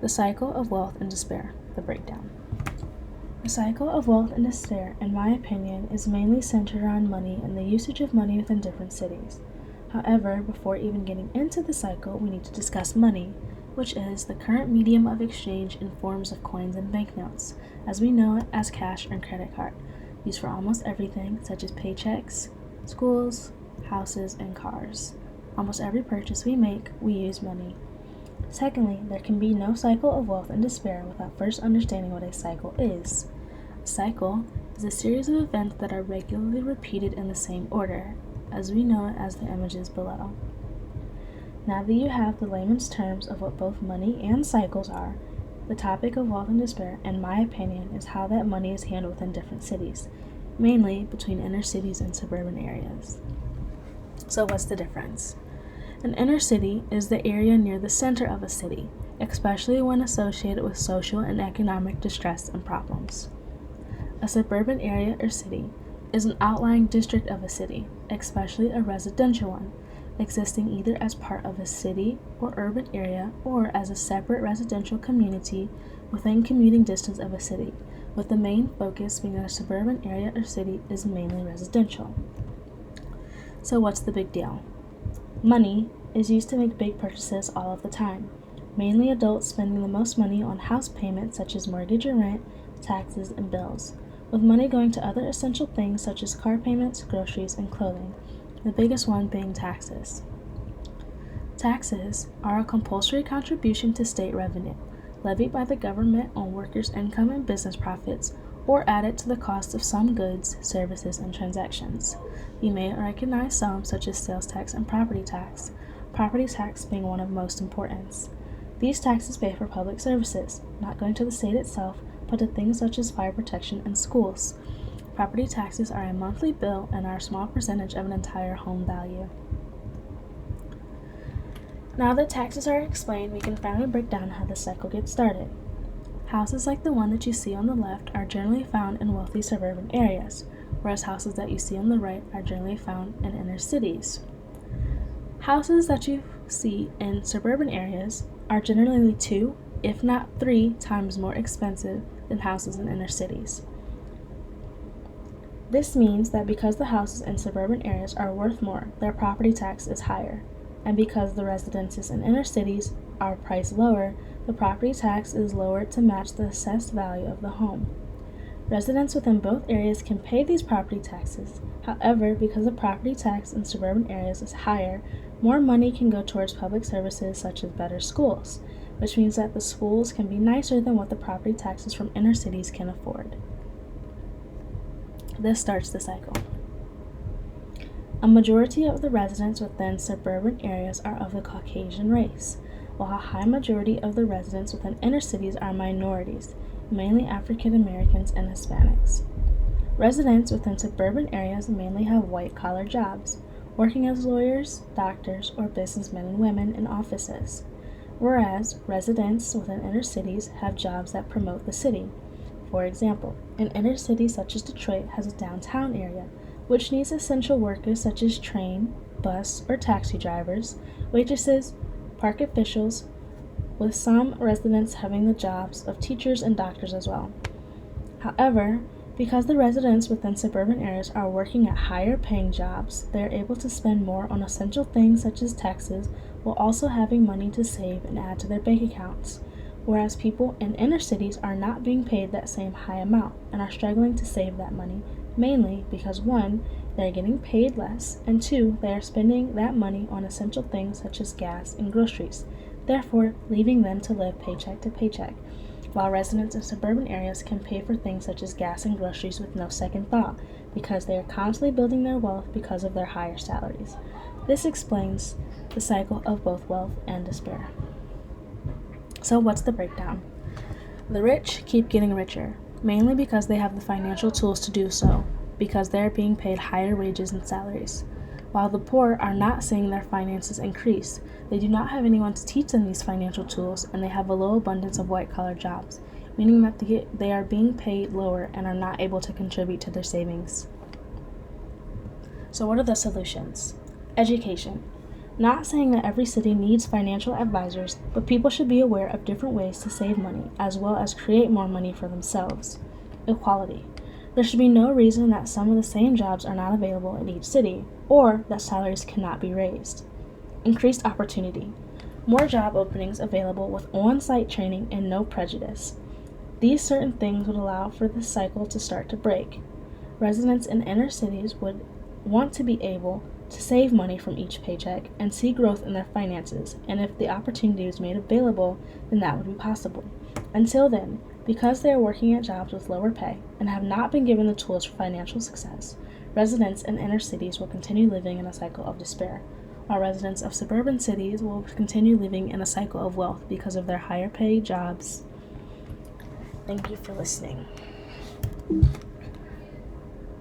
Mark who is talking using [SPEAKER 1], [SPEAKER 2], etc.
[SPEAKER 1] The cycle of wealth and despair, the breakdown. The cycle of wealth and despair, in my opinion, is mainly centered around money and the usage of money within different cities. However, before even getting into the cycle, we need to discuss money, which is the current medium of exchange in forms of coins and banknotes, as we know it as cash and credit card, used for almost everything such as paychecks, schools, houses, and cars. Almost every purchase we make, we use money. Secondly, there can be no cycle of wealth and despair without first understanding what a cycle is. A cycle is a series of events that are regularly repeated in the same order, as we know it as the images below. Now that you have the layman's terms of what both money and cycles are, the topic of wealth and despair, in my opinion, is how that money is handled within different cities, mainly between inner cities and suburban areas. So what's the difference? An inner city is the area near the center of a city, especially when associated with social and economic distress and problems. A suburban area or city is an outlying district of a city, especially a residential one, existing either as part of a city or urban area or as a separate residential community within commuting distance of a city, with the main focus being that a suburban area or city is mainly residential. So what's the big deal? Money is used to make big purchases all of the time, mainly adults spending the most money on house payments such as mortgage or rent, taxes, and bills, with money going to other essential things such as car payments, groceries, and clothing, the biggest one being taxes. Taxes are a compulsory contribution to state revenue, levied by the government on workers' income and business profits, or added to the cost of some goods, services, and transactions. You may recognize some such as sales tax and property tax being one of most importance. These taxes pay for public services, not going to the state itself, but to things such as fire protection and schools. Property taxes are a monthly bill and are a small percentage of an entire home value. Now that taxes are explained, we can finally break down how the cycle gets started. Houses like the one that you see on the left are generally found in wealthy suburban areas, whereas houses that you see on the right are generally found in inner cities. Houses that you see in suburban areas are generally 2, if not 3 times more expensive than houses in inner cities. This means that because the houses in suburban areas are worth more, their property tax is higher, and because the residences in inner cities are priced lower, the property tax is lowered to match the assessed value of the home. Residents within both areas can pay these property taxes. However, because the property tax in suburban areas is higher, more money can go towards public services such as better schools, which means that the schools can be nicer than what the property taxes from inner cities can afford. This starts the cycle. A majority of the residents within suburban areas are of the Caucasian race, while a high majority of the residents within inner cities are minorities, mainly African Americans and Hispanics. Residents within suburban areas mainly have white-collar jobs, working as lawyers, doctors, or businessmen and women in offices, whereas residents within inner cities have jobs that promote the city. For example, an inner city such as Detroit has a downtown area, which needs essential workers such as train, bus, or taxi drivers, waitresses, park officials, with some residents having the jobs of teachers and doctors as well. However, because the residents within suburban areas are working at higher paying jobs, they are able to spend more on essential things such as taxes, while also having money to save and add to their bank accounts, whereas people in inner cities are not being paid that same high amount and are struggling to save that money, mainly because 1, they're getting paid less, and 2, they are spending that money on essential things such as gas and groceries, therefore leaving them to live paycheck to paycheck, while residents of suburban areas can pay for things such as gas and groceries with no second thought, because they are constantly building their wealth because of their higher salaries. This explains the cycle of both wealth and despair. So what's the breakdown? The rich keep getting richer, mainly because they have the financial tools to do so, because they are being paid higher wages and salaries. While the poor are not seeing their finances increase, they do not have anyone to teach them these financial tools, and they have a low abundance of white-collar jobs, meaning that they are being paid lower and are not able to contribute to their savings. So what are the solutions? Education. Not saying that every city needs financial advisors, but people should be aware of different ways to save money, as well as create more money for themselves. Equality. There should be no reason that some of the same jobs are not available in each city, or that salaries cannot be raised. Increased opportunity. More job openings available with on-site training and no prejudice. These certain things would allow for this cycle to start to break. Residents in inner cities would want to be able to save money from each paycheck and see growth in their finances, and if the opportunity was made available, then that would be possible. Until then, because they are working at jobs with lower pay and have not been given the tools for financial success, residents in inner cities will continue living in a cycle of despair, while residents of suburban cities will continue living in a cycle of wealth because of their higher paid jobs. Thank you for listening.